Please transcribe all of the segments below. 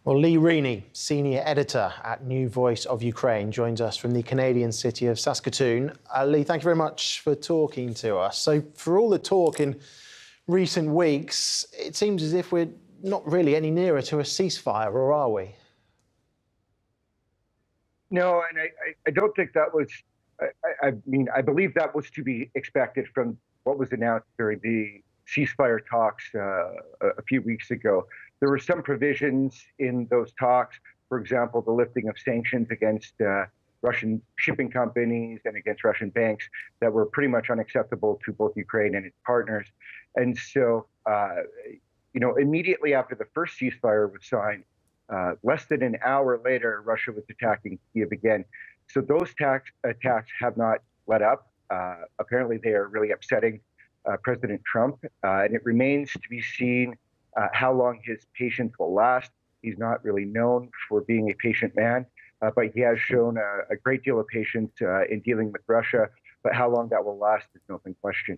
Well, Reaney, senior editor at New Voice of Ukraine, joins us from the Canadian city of Saskatoon. Lee, thank you very much for talking to us. So for all the talk in recent weeks, it seems as if we're not really any nearer to a ceasefire, or are we? No, and I don't think that was, I believe that was to be expected from what was announced during the ceasefire talks a few weeks ago. There were some provisions in those talks, for example, the lifting of sanctions against Russian shipping companies and against Russian banks that were pretty much unacceptable to both Ukraine and its partners. And so, immediately after the first ceasefire was signed, less than an hour later, Russia was attacking Kiev again. So those attacks have not let up. Apparently, they are really upsetting President Trump, and it remains to be seen how long his patience will last. He's not really known for being a patient man, but he has shown a great deal of patience in dealing with Russia. But how long that will last is an open question.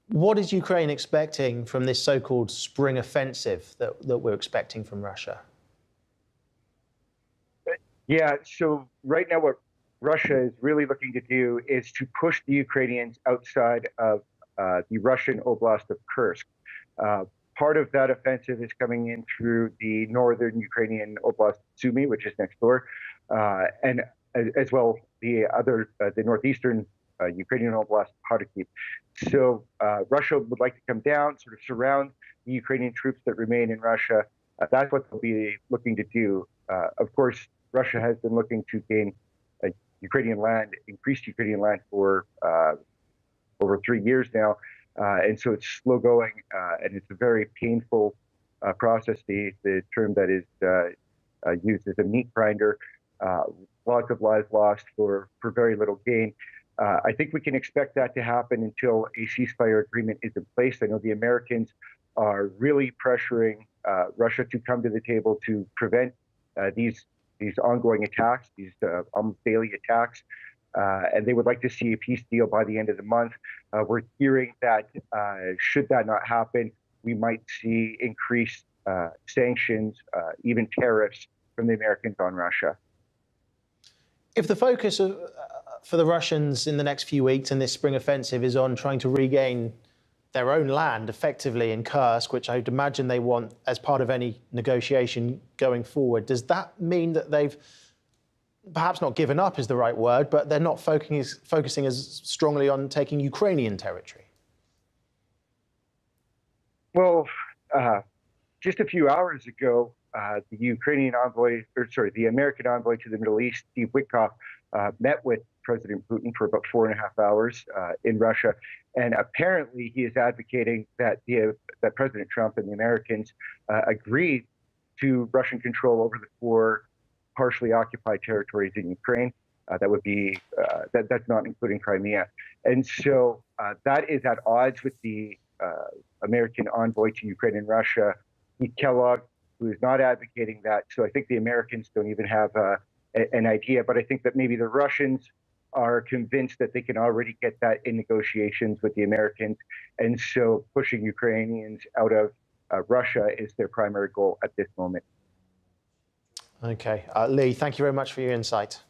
What is Ukraine expecting from this so-called spring offensive that we're expecting from Russia? Yeah, so right now what Russia is really looking to do is to push the Ukrainians outside of the Russian Oblast of Kursk. Part of that offensive is coming in through the northern Ukrainian Oblast Sumy, which is next door, and as well the northeastern Ukrainian Oblast Kharkiv. So Russia would like to come down, sort of surround the Ukrainian troops that remain in Russia. That's what they'll be looking to do. Of course, Russia has been looking to gain Ukrainian land, increased Ukrainian land for over 3 years now. And so it's slow going, and it's a very painful process. The term that is used is a meat grinder. Lots of lives lost for very little gain. I think we can expect that to happen until a ceasefire agreement is in place. I know the Americans are really pressuring Russia to come to the table to prevent these ongoing attacks, these almost daily attacks. And they would like to see a peace deal by the end of the month. We're hearing that should that not happen, we might see increased sanctions, even tariffs from the Americans on Russia. If the focus for the Russians in the next few weeks in this spring offensive is on trying to regain their own land effectively in Kursk, which I'd imagine they want as part of any negotiation going forward, does that mean that they've perhaps not given up is the right word, but they're not focusing as strongly on taking Ukrainian territory? Well, just a few hours ago, the American envoy to the Middle East, Steve Witkoff, met with President Putin for about 4.5 hours in Russia, and apparently he is advocating that that President Trump and the Americans agreed to Russian control over the 4 partially occupied territories in Ukraine. That would be that's not including Crimea, and so that is at odds with the American envoy to Ukraine and Russia, Keith Kellogg, who is not advocating that. So I think the Americans don't even have an idea, but I think that maybe the Russians are convinced that they can already get that in negotiations with the Americans, and so pushing Ukrainians out of Russia is their primary goal at this moment. Okay. Lee, thank you very much for your insight.